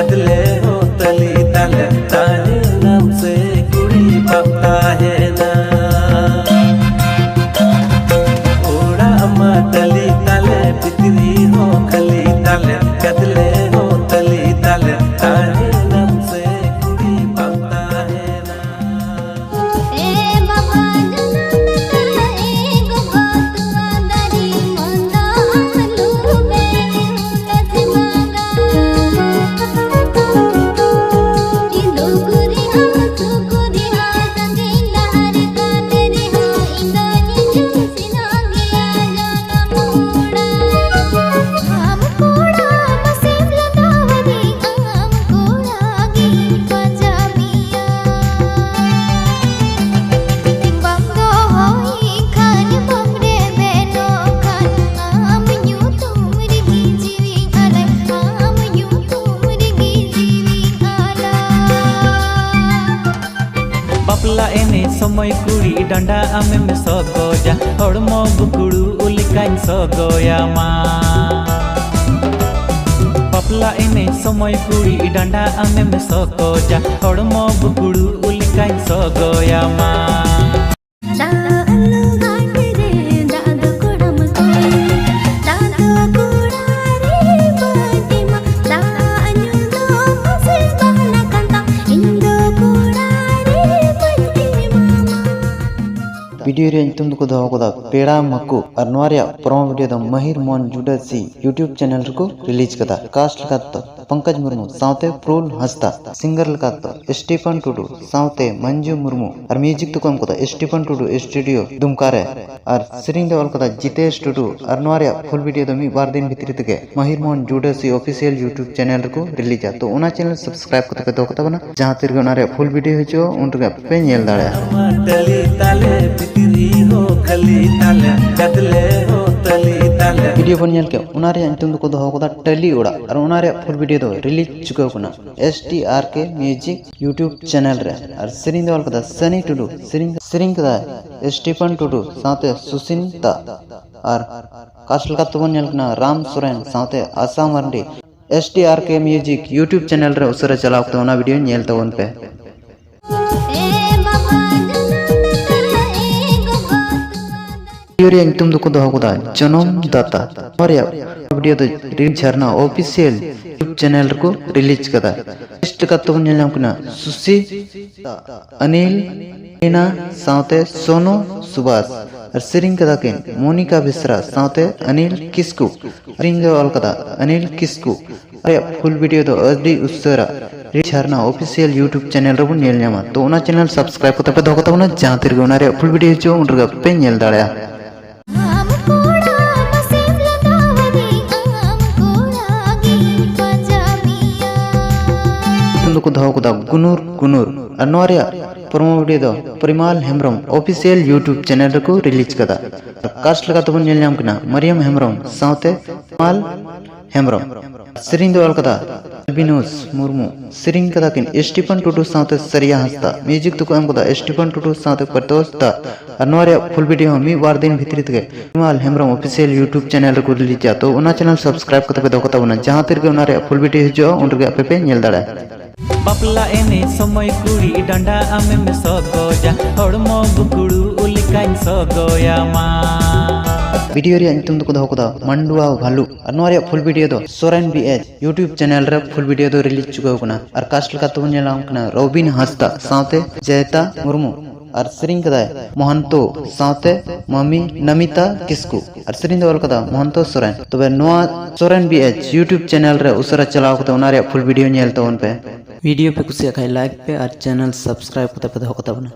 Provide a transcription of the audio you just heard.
कदले हो तली ताले ताहे नाम से कुड़ी बापता है ना ओड़ा अम्मा तली ताले पितरी हो खली ताले कदले हो तली ताले ताहे नाम से कुड़ी बापता है ना ए बाबा जनम ए गोगत आदरी मंदा हलू बेनी उलत मागा इंदो गुरी हाथ तंगीला हर काने रे हो इंदो निजु सिनागिया जनम ओड़ा हम कोड़ा मसेम लगावदी आम कोड़ा गी पंजाबिया Timbanggo hoi khan bamre beno khan am yu tumri gi jiwi alai am yu tumri gi jiwi alai बापला एने समय कुड़ी डंडा आमे में सगोजा हड़मो बुकुड़ू उलिकाइन सगोयामा बापला एने समय कुड़ी डंडा आमे में सगोजा हड़मो बुकुड़ू उलिकाइन सगोयामा Daanu gaande re daadu kodam koi daadu koda re batima daanu no mase bana kanta indo koda re batima video रे तुम को दो को पेड़ा मक्कू और नवारिया प्रोमो वीडियो द महिर मोहन जुडसी यूट्यूब चैनल को रिलीज कदा कास्ट लगा पंकज मुर्मू साउते प्रोल हंसता सिंगर लगा स्टीफन टुडू साउते मंजू मुर्मू और म्यूजिक तो कम को स्टीफन टुडू स्टूडियो दुमकारे और सिरिंग दे कदा जितेश टुडू और नवारिया फुल वीडियो द मी बार दिन भीतर तक महिर मोहन जुडसी ऑफिशियल यूट्यूब चैनल को रिलीज तो उना चैनल सब्सक्राइब करते दो कता बना जहां तिर उनारे फुल वीडियो हिजो उन पे नेल दाड़े तली ताले पितरी हो खली ताले कदले हो तली ताले वीडियो बन के उनारे अंतुम को दो को टली ओड़ा और उनारे फुल वीडियो दो रिलीज चुका कोना STRK म्यूजिक यूट्यूब चैनल रे और सिरिंग दे को सनी टुडू सिरिंग का स्टीफन टुडू साथे सुसिनता और कास्टल का तो बन ना राम सोरेन साथे Asha Mardi STRK music YouTube channel रे उसरे चलाओ तो ना वीडियो नेल तो उन पे ए बाबा जनम ए गोगत वीडियो रे तुम को दो को जन्म दाता और वीडियो तो रील झरना ऑफिशियल यूट्यूब चैनल को रिलीज कदा इष्ट का तो नेल ना सुसी अनिल मीना साथे सोनू सुभाष और सिरिंग कदा के मोनिका बिस्रा साथे अनिल किस्कू रिंग ऑल कदा अनिल किस्कू अरे फुल वीडियो तो अडी उसरा झरना ऑफिशियल यूट्यूब चैनल रे नेल न्यामा तो उना चैनल सब्सक्राइब करते पे दोकता ना जहां तिर उनारे फुल वीडियो जो उनर पे नेल दाड़या हम कोड़ा मसेम लगावदी आम कोड़ा गी पंजाबिया तुम को दो को गुनूर गुनूर अनवारिया प्रोमो वीडियो दो Parimal Hembram official YouTube channel को रिलीज कदा कास्ट लगा तो नेल नाम कना मरियम हेमरम साथे माल हेमरम सिरिंग दो कदा बिनोस मुर्मू सिरिंग कदा किन स्टीफन टुडू साथे सरिया हंसता म्यूजिक तो कम कदा स्टीफन टुडू साथे परतोस्ता अनवारिया फुल वीडियो मी बार दिन भीतर तक Parimal Hembram official YouTube channel को रिलीज तो उना चैनल सब्सक्राइब करते पे दोकता बना जहां तिर के उनारे फुल वीडियो जो उनर पे नेल दाड़ा बापला एने समय कुड़ी डंडा आमे में सगोजा हड़मो बुकुड़ू उलिकाइन सगोयामा वीडियो रे तुम को दो को मंडुआ भालू अनवारे फुल वीडियो दो सोरेन BH यूट्यूब चैनल रे फुल वीडियो दो रिलीज चुका कोना और कास्ट का तो नेलाम कना रोबिन हंसता साथे जयता मुर्मू और सिरिंग कदा मोहंतो साथे मम्मी नमिता किस्कू और सिरिंग दो कदा मोहंतो सोरेन तबे नोआ सोरेन BH यूट्यूब चैनल रे उसरा चलाओ को उनारे फुल वीडियो नेल तो उन पे वीडियो पे कुछ लाइक पे और चैनल सब्सक्राइब करते पे दोकता बना।